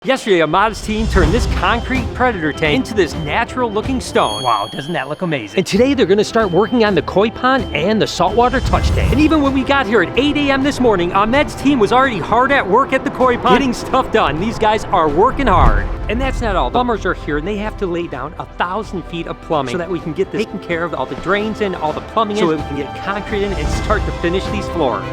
Yesterday, a modest team turned this concrete predator tank into this natural looking stone. Wow, doesn't that look amazing? And today they're gonna start working on the koi pond and the saltwater touch tank. And even when we got here at 8 a.m. this morning, Ahmed's team was already hard at work at the koi pond, getting stuff done. These guys are working hard. And that's not all. Plumbers are here and they have to lay down 1,000 feet of plumbing so that we can get this taken care of, all the drains in, all the plumbing in, so that we can get concrete in and start to finish these floors.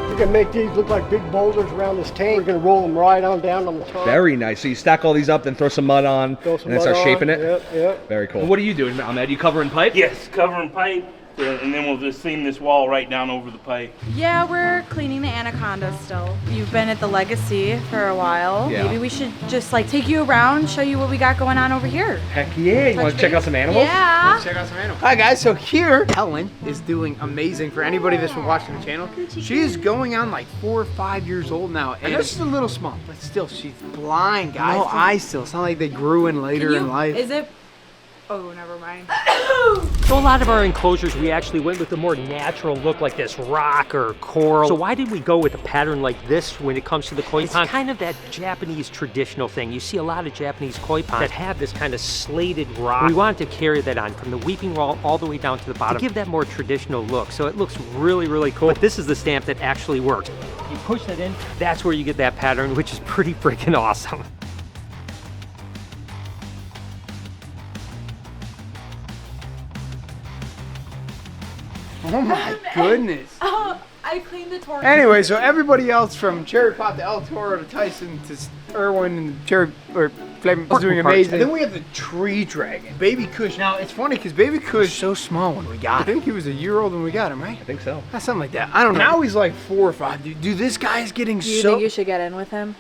We're gonna make these look like big boulders around this tank. We're gonna roll them right on down on the top. Very nice. So you stack all these up, then throw some mud on, and then start shaping it? Yep. Very cool. What are you doing, Ahmed? You covering pipe? Yes, covering pipe, and then we'll just seam this wall right down over the pipe. Yeah, we're cleaning the anaconda still. You've been at the Legasea for a while. Yeah. Maybe we should just like take you around, show you what we got going on over here. Heck yeah. You want to check out some animals? Yeah. Let's check out some animals. Hi guys, so here, Helen is doing amazing. For anybody that's been watching the channel, she is going on like 4 or 5 years old now. I know she's a little small, but still, she's blind, guys. No eyes still. It's not like they grew in later in life. Is it? Oh, never mind. So a lot of our enclosures, we actually went with a more natural look like this rock or coral. So why did we go with a pattern like this when it comes to the koi pond? It's kind of that Japanese traditional thing. You see a lot of Japanese koi ponds that have this kind of slated rock. We wanted to carry that on from the weeping wall all the way down to the bottom to give that more traditional look. So it looks really, really cool. But this is the stamp that actually works. You push that in, that's where you get that pattern, which is pretty freaking awesome. Oh my goodness. Oh, I cleaned the torch. Anyway, so everybody else from Cherry Pop to El Toro to Tyson to Irwin and Cherry or Flame is doing amazing. And then we have the tree dragon, Baby Kush. Now it's funny because Baby Kush was so small when we got him. I think he was a year old when we got him, right? I think so. That's something like that. I don't know. Now he's like 4 or 5. Dude, this guy's getting Do you think you should get in with him?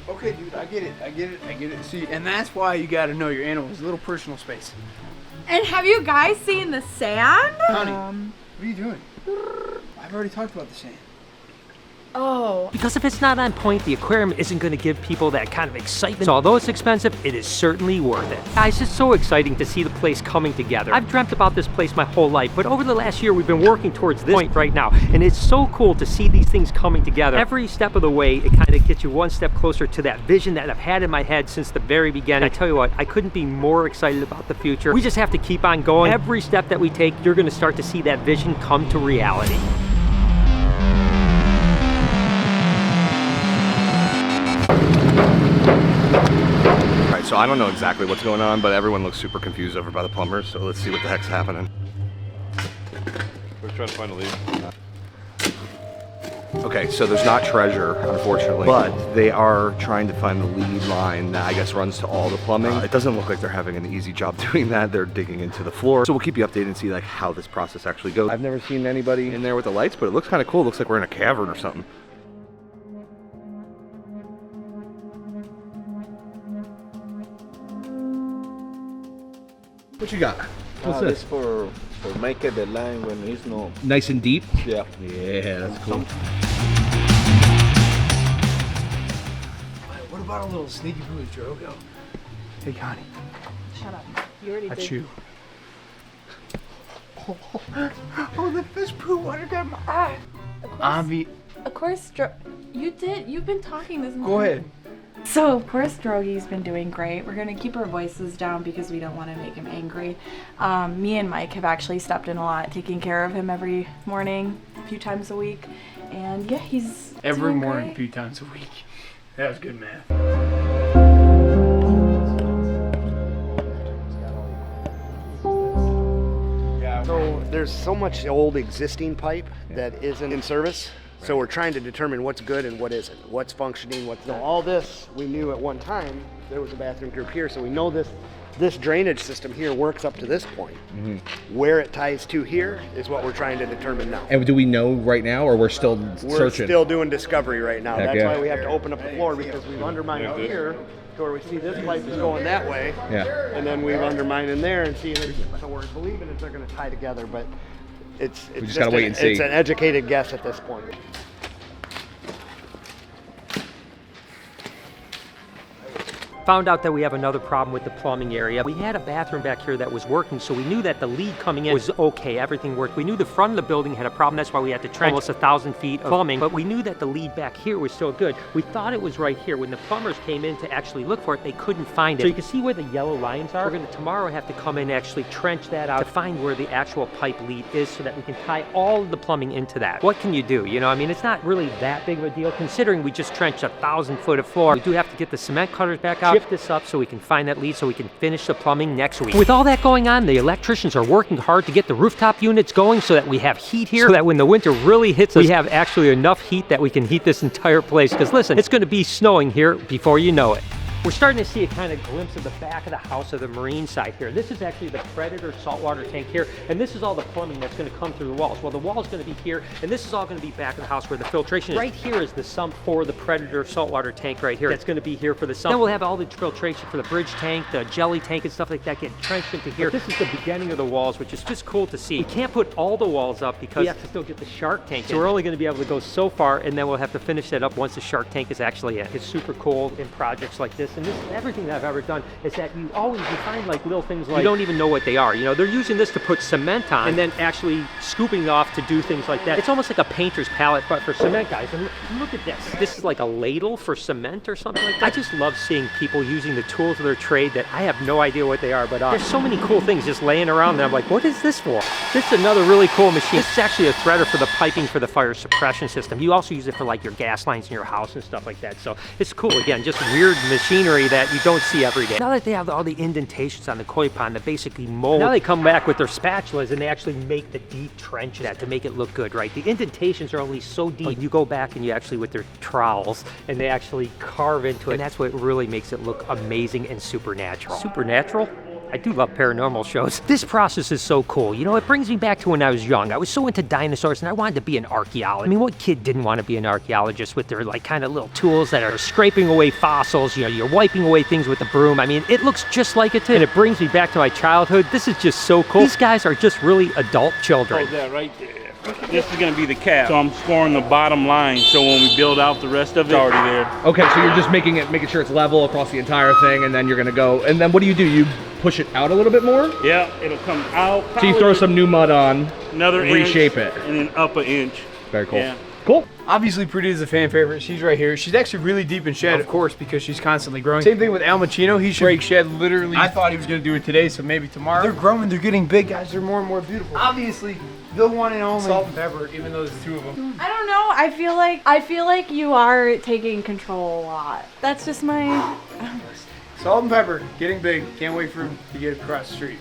Okay, dude, I get it. See, and that's why you got to know your animals. A little personal space. And have you guys seen the sand? Honey, what are you doing? I've already talked about the sand. Oh. Because if it's not on point, the aquarium isn't going to give people that kind of excitement. So although it's expensive, it is certainly worth it. Guys, it's so exciting to see the place coming together. I've dreamt about this place my whole life, but over the last year, we've been working towards this point right now. And it's so cool to see these things coming together. Every step of the way, it kind of gets you one step closer to that vision that I've had in my head since the very beginning. I tell you what, I couldn't be more excited about the future. We just have to keep on going. Every step that we take, you're going to start to see that vision come to reality. So I don't know exactly what's going on, but everyone looks super confused over by the plumbers, so let's see what the heck's happening. We're trying to find a lead. Okay, so there's not treasure, unfortunately, but they are trying to find the lead line that I guess runs to all the plumbing. It doesn't look like they're having an easy job doing that. They're digging into the floor. So we'll keep you updated and see like how this process actually goes. I've never seen anybody in there with the lights, but it looks kind of cool. It looks like we're in a cavern or something. What you got? What's this? This for making the line when it's no. Nice and deep? Yeah. Yeah, that's cool. What about a little sneaky poo Drogo? Hey, Connie. Shut up. You already That's did. you. Oh, the fish poo water got my eye. Of course, you've been talking this Go ahead. So, of course, Drogy's been doing great. We're going to keep our voices down because we don't want to make him angry. Me and Mike have actually stepped in a lot, taking care of him every morning, a few times a week. And yeah, he's Every doing morning, great. a few times a week. That was good math. So there's so much old existing pipe that isn't in service. So we're trying to determine what's good and what isn't, what's functioning, what's not. All this, we knew at one time there was a bathroom group here, so we know this drainage system here works up to this point. Where it ties to here is what we're trying to determine now. And do we know right now, or we're still searching? We're still doing discovery right now. Heck That's yeah. why we have to open up the floor, because we've undermined out here to where we see this pipe is going that way. Yeah. And then we've undermined in there and see it. So we're believing that they're going to tie together, but it's just gotta wait and see. It's an educated guess at this point. Found out that we have another problem with the plumbing area. We had a bathroom back here that was working, so we knew that the lead coming in was okay, everything worked. We knew the front of the building had a problem, that's why we had to trench almost 1,000 feet of plumbing, but we knew that the lead back here was still good. We thought it was right here. When the plumbers came in to actually look for it, they couldn't find it. So you can see where the yellow lines are. We're gonna tomorrow have to come in and actually trench that out to find where the actual pipe lead is so that we can tie all of the plumbing into that. What can you do? You know, I mean, it's not really that big of a deal considering we just trenched 1,000 foot of floor. We do have to get the cement cutters back out, shift this up so we can find that lead so we can finish the plumbing next week. With all that going on, the electricians are working hard to get the rooftop units going so that we have heat here, so that when the winter really hits us, we have actually enough heat that we can heat this entire place. Because listen, it's gonna be snowing here before you know it. We're starting to see a kind of glimpse of the back of the house of the marine side here. This is actually the Predator saltwater tank here, and this is all the plumbing that's going to come through the walls. Well, the wall is going to be here, and this is all going to be back of the house where the filtration is. Right here is the sump for the Predator saltwater tank right here. That's going to be here for the sump. Then we'll have all the filtration for the bridge tank, the jelly tank, and stuff like that get trenched into here. But this is the beginning of the walls, which is just cool to see. We can't put all the walls up because we have to still get the shark tank in. So we're only going to be able to go so far, and then we'll have to finish that up once the shark tank is actually in. It's super cool in projects like this, and this is everything that I've ever done is that you find like little things like you don't even know what they are. You know, they're using this to put cement on and then actually scooping off to do things like that. It's almost like a painter's palette, but for cement, guys. And look at this. This is like a ladle for cement or something like that. I just love seeing people using the tools of their trade that I have no idea what they are, but there's so many cool things just laying around that I'm like, what is this for? This is another really cool machine. This is actually a threader for the piping for the fire suppression system. You also use it for like your gas lines in your house and stuff like that. So it's cool. Again, just weird machinery that you don't see every day. Now that they have all the indentations on the koi pond that basically mold, now they come back with their spatulas and they actually make the deep trench that to make it look good, right? The indentations are only so deep. You go back and you actually with their trowels and they actually carve into it, and that's what really makes it look amazing and supernatural. Supernatural? I do love paranormal shows. This process is so cool. You know, it brings me back to when I was young. I was so into dinosaurs and I wanted to be an archaeologist. I mean, what kid didn't want to be an archaeologist with their like kind of little tools that are scraping away fossils, you know, you're wiping away things with a broom. I mean, it looks just like it too. And it brings me back to my childhood. This is just so cool. These guys are just really adult children. Oh, that right there. This is going to be the cap. So I'm scoring the bottom line. So when we build out the rest of it, it's already there. Okay, so you're just making sure it's level across the entire thing, and then you're gonna go, and then what do? You push it out a little bit more? Yeah, it'll come out. So you throw some new mud on, another reshape inch, it. and then up an inch. Very cool. Yeah. Cool. Obviously, Purdy's a fan favorite. She's right here. She's actually really deep in shed, of course, because she's constantly growing. Same thing with Al Machino. He should break shed literally. I thought he was going to do it today, so maybe tomorrow. They're growing. They're getting big, guys. They're more and more beautiful. Obviously, the one and only Salt and Pepper, even though there's two of them. I don't know. I feel like you are taking control a lot. That's just my... Salt and Pepper, getting big. Can't wait for him to get across the street.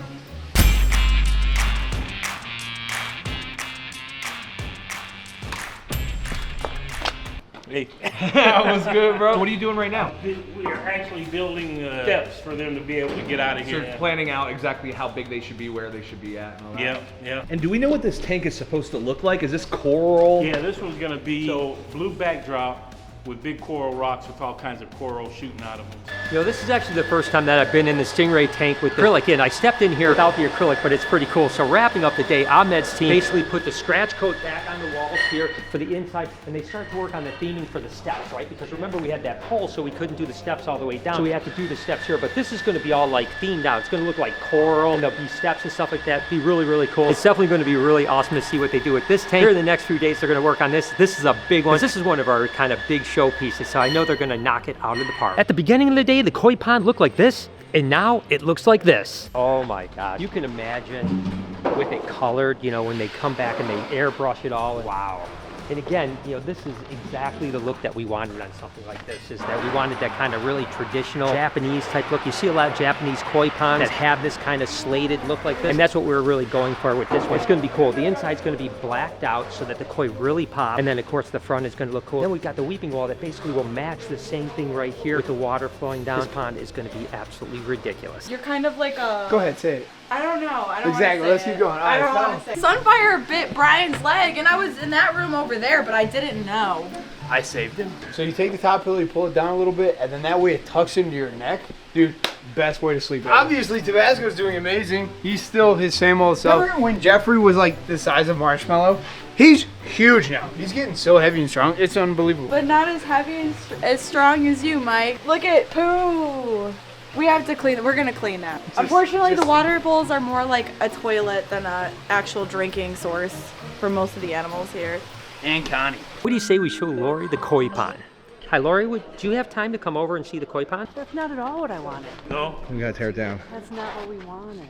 Hey. That was good, bro. What are you doing right now? We are actually building steps for them to be able to get out of here. So planning out exactly how big they should be, where they should be at, and all that. Yeah, yeah. And do we know what this tank is supposed to look like? Is this coral? Yeah, this one's gonna be blue backdrop with big coral rocks with all kinds of coral shooting out of them. You know, this is actually the first time that I've been in the Stingray tank with the acrylic in. I stepped in here without the acrylic, but it's pretty cool. So wrapping up the day, Ahmed's team basically put the scratch coat back on the walls here for the inside, and they started to work on the theming for the steps, right? Because remember, we had that pole, so we couldn't do the steps all the way down. So we had to do the steps here, but this is gonna be all like themed out. It's gonna look like coral, and there'll be steps and stuff like that. Be really, really cool. It's definitely gonna be really awesome to see what they do with this tank. Here in the next few days, they're gonna work on this. This is a big one. This is one of our kind of big show pieces, so I know they're gonna knock it out of the park. At the beginning of the day, the koi pond looked like this, and now it looks like this. Oh my God. You can imagine with it colored, you know, when they come back and they airbrush it all. Wow. And again, you know, this is exactly the look that we wanted on something like this, is that we wanted that kind of really traditional Japanese type look. You see a lot of Japanese koi ponds that have this kind of slated look like this, and that's what we're really going for with this one. It's gonna be cool. The inside's gonna be blacked out so that the koi really pop, and then of course the front is gonna look cool. Then we've got the weeping wall that basically will match the same thing right here with the water flowing down. This pond is gonna be absolutely ridiculous. You're kind of like a... Go ahead, say it. I don't know. I don't Exactly. wanna say Let's keep it. going. All I right, don't want to say. Sunfire bit Brian's leg, and I was in that room over there, but I didn't know. I saved him. So you take the top pillow, you pull it down a little bit, and then that way it tucks into your neck. Dude, best way to sleep ever. Obviously, Tabasco's doing amazing. He's still his same old self. Remember when Jeffrey was like the size of Marshmallow? He's huge now. He's getting so heavy and strong. It's unbelievable. But not as heavy and as strong as you, Mike. Look at Pooh. We have to clean it. We're gonna clean that. Unfortunately, the water bowls are more like a toilet than an actual drinking source for most of the animals here. And Connie. What do you say we show Lori the koi pond? Hi, Lori, do you have time to come over and see the koi pond? That's not at all what I wanted. No? We gotta tear it down. That's not what we wanted.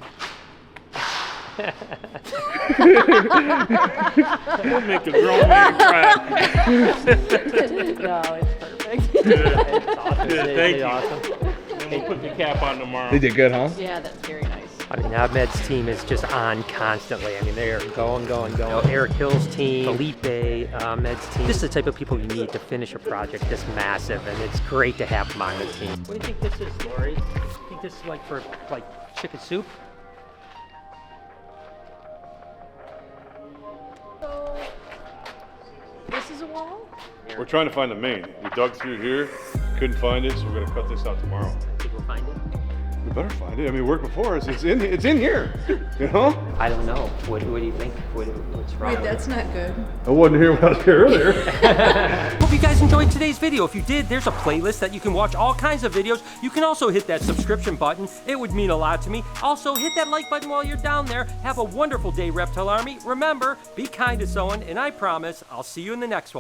We'll make a grown man cry. No, it's perfect. Good. Awesome. Good, thank you. Awesome. And we'll put the cap on tomorrow. They did good, huh? Yeah, that's very nice. I mean, Ahmed's team is just on constantly. I mean, they're going. You know, Eric Hill's team, Felipe, Ahmed's team. This is the type of people you need to finish a project this massive, and it's great to have them on the team. What do you think this is, Lori? You think this is like for chicken soup? So, this is a wall? We're trying to find the main. We dug through here, couldn't find it, so we're gonna cut this out tomorrow. Think we'll find it? We better find it. I mean, it worked before us. It's in here. You know? I don't know. What do you think? What's wrong? Wait, that's not good. I wasn't here when I was here earlier. Hope you guys enjoyed today's video. If you did, there's a playlist that you can watch all kinds of videos. You can also hit that subscription button. It would mean a lot to me. Also, hit that like button while you're down there. Have a wonderful day, Reptile Army. Remember, be kind to someone, and I promise I'll see you in the next one.